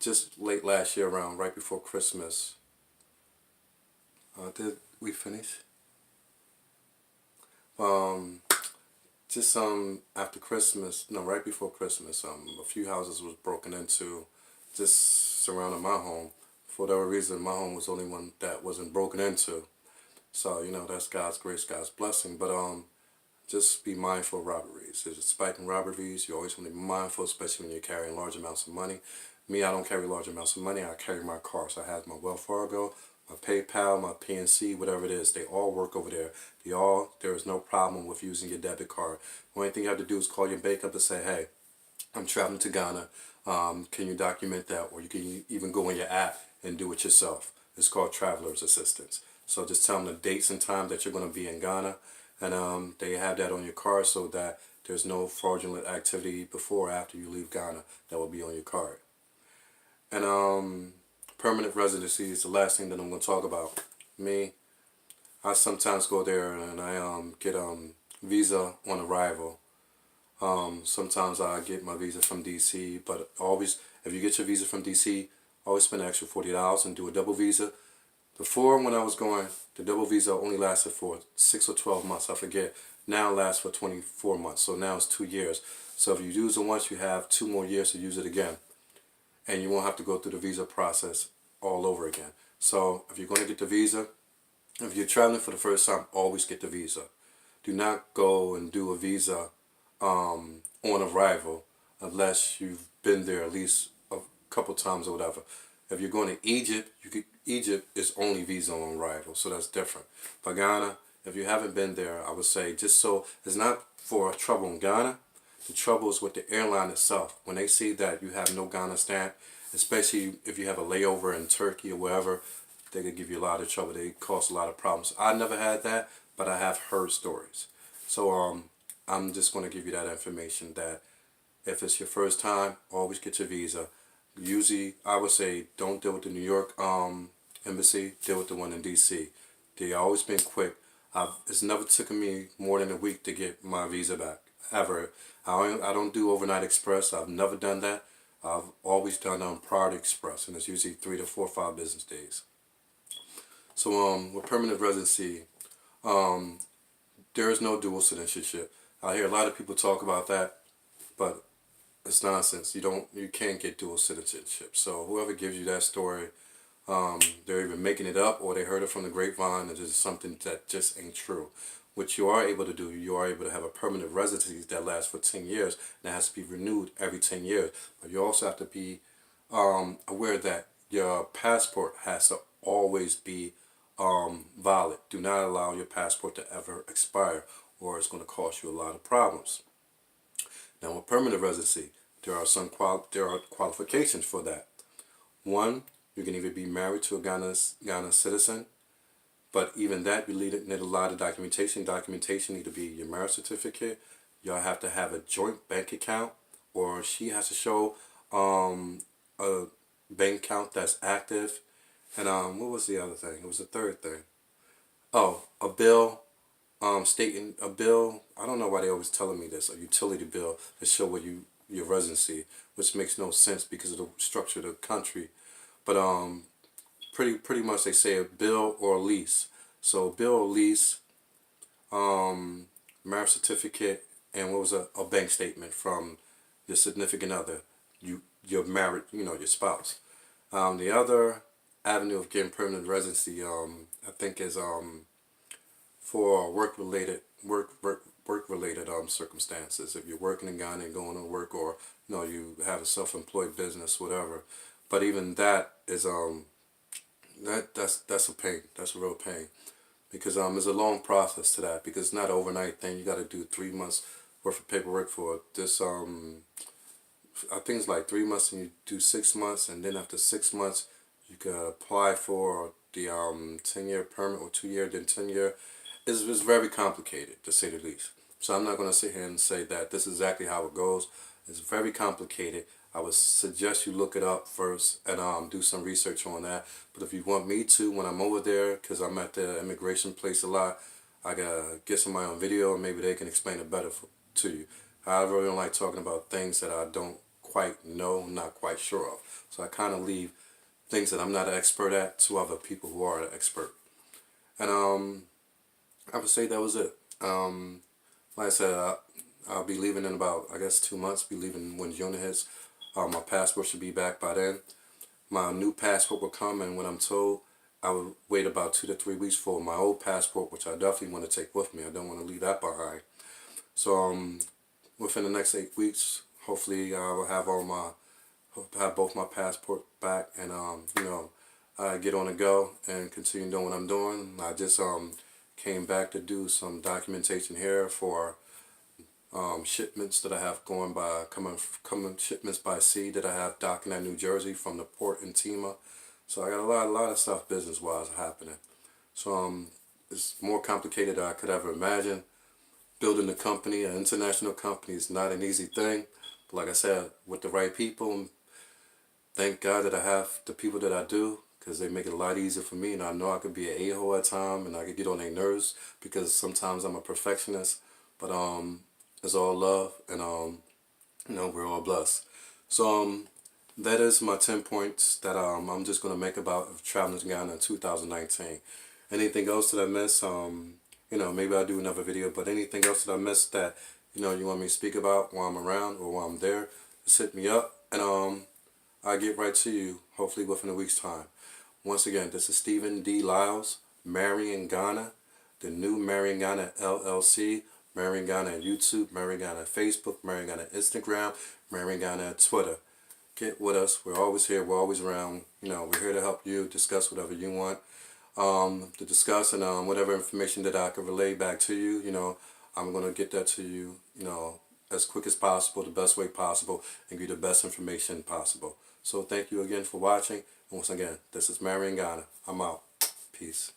Just late last year, around right before Christmas. Did we finish? Um, just after Christmas, no, right before Christmas. A few houses was broken into, just surrounding my home. For whatever reason, my home was the only one that wasn't broken into. So that's God's grace, God's blessing. But just be mindful of robberies. There's a spike in robberies. You always want to be mindful, especially when you're carrying large amounts of money. Me, I don't carry large amounts of money. I carry my car. So I have my Wells Fargo, my PayPal, my PNC, whatever it is. They all work over there. There is no problem with using your debit card. The only thing you have to do is call your bank up and say, hey, I'm traveling to Ghana. Can you document that? Or you can even go in your app and do it yourself. It's called Traveler's Assistance. So just tell them the dates and time that you're going to be in Ghana. And they have that on your card so that there's no fraudulent activity before or after you leave Ghana that will be on your card. And permanent residency is the last thing that I'm going to talk about. Me, I sometimes go there and I get visa on arrival. Sometimes I get my visa from DC, but always, if you get your visa from DC, always spend an extra $40 and do a double visa. Before, when I was going, the double visa only lasted for 6 or 12 months, I forget. Now it lasts for 24 months, so now it's 2 years. So if you use it once, you have 2 more years to use it again. And you won't have to go through the visa process all over again. So if you're going to get the visa, if you're traveling for the first time, always get the visa. Do not go and do a visa on arrival unless you've been there at least a couple times or whatever. If you're going to Egypt, Egypt is only visa on arrival, so that's different. But Ghana, if you haven't been there, I would say just so it's not for trouble in Ghana. The trouble is with the airline itself. When they see that you have no Ghana stamp, especially if you have a layover in Turkey or wherever, they could give you a lot of trouble. They cause a lot of problems. I never had that, but I have heard stories. So I'm just going to give you that information that if it's your first time, always get your visa. Usually, I would say don't deal with the New York embassy. Deal with the one in D.C. They always been quick. It's never taken me more than a week to get my visa back ever. I don't do overnight express. I've never done that. I've always done Priority Express, and it's usually 3 to 4 or 5 business days. So with permanent residency, um, there is no dual citizenship. I hear a lot of people talk about that, but it's nonsense. You can't get dual citizenship. So whoever gives you that story, they're either making it up or they heard it from the grapevine. And it's something that just ain't true. What you are able to do, you are able to have a permanent residency that lasts for 10 years and that has to be renewed every 10 years. But you also have to be aware that your passport has to always be valid. Do not allow your passport to ever expire or it's going to cause you a lot of problems. Now, with permanent residency, there are qualifications for that. One, you can either be married to a Ghana citizen, but even that, you need a lot of documentation. Documentation need to be your marriage certificate. Y'all have to have a joint bank account, or she has to show a bank account that's active. And what was the other thing? It was the third thing. Oh, a bill stating a bill. I don't know why they always telling me this. A utility bill to show what your residency, which makes no sense because of the structure of the country. But pretty much they say a bill or a lease. So a bill or lease, marriage certificate, and what was a bank statement from your significant other. You're married. Your spouse. The other avenue of getting permanent residency, I think is for work related circumstances. If you're working in Ghana and going to work, or you have a self-employed business, whatever. But even that is that's a pain. That's a real pain because there's a long process to that because it's not an overnight thing. You got to do 3 months worth of paperwork for this. I think it's like 3 months and you do 6 months, and then after 6 months you can apply for the 10-year permit or 2-year, then 10-year. It's very complicated, to say the least. So I'm not going to sit here and say that this is exactly how it goes. It's very complicated. I would suggest you look it up first and do some research on that. But if you want me to, when I'm over there, because I'm at the immigration place a lot, I gotta get somebody on video and maybe they can explain it better to you. However, I don't like talking about things that I don't quite know, not quite sure of. So I kind of leave things that I'm not an expert at to other people who are an expert. And I would say that was it. Like I said, I'll be leaving in about, I guess, 2 months. Be leaving when June hits. My passport should be back by then. My new passport will come, and when I'm told, I will wait about 2 to 3 weeks for my old passport, which I definitely want to take with me. I don't want to leave that behind. So within the next 8 weeks, hopefully I will have have both my passport back, and I get on the go and continue doing what I'm doing. I just came back to do some documentation here for shipments that I have going by coming shipments by sea that I have docking at New Jersey from the port in Tema. So I got a lot of stuff business wise happening. So it's more complicated than I could ever imagine. Building a company, an international company, is not an easy thing. But like I said, with the right people, thank God that I have the people that I do, because they make it a lot easier for me. And I know I could be an a-hole at times, and I could get on their nerves because sometimes I'm a perfectionist. But it's all love, and we're all blessed. So that is my 10 points that I'm just gonna make about traveling to Ghana in 2019. Anything else that I missed, maybe I'll do another video. But anything else that I missed that you want me to speak about while I'm around or while I'm there, just hit me up, and I'll get right to you, hopefully within a week's time. Once again, this is Stephen D. Lyles, Marrying Ghana, the new Marrying Ghana LLC, Marrying Ghana on YouTube, Marrying Ghana on Facebook, Marrying Ghana on Instagram, Marrying Ghana on Twitter. Get with us. We're always here. We're always around. We're here to help you discuss whatever you want to discuss, and whatever information that I can relay back to you, I'm going to get that to you, as quick as possible, the best way possible, and give you the best information possible. So thank you again for watching. And once again, this is Marrying Ghana. I'm out. Peace.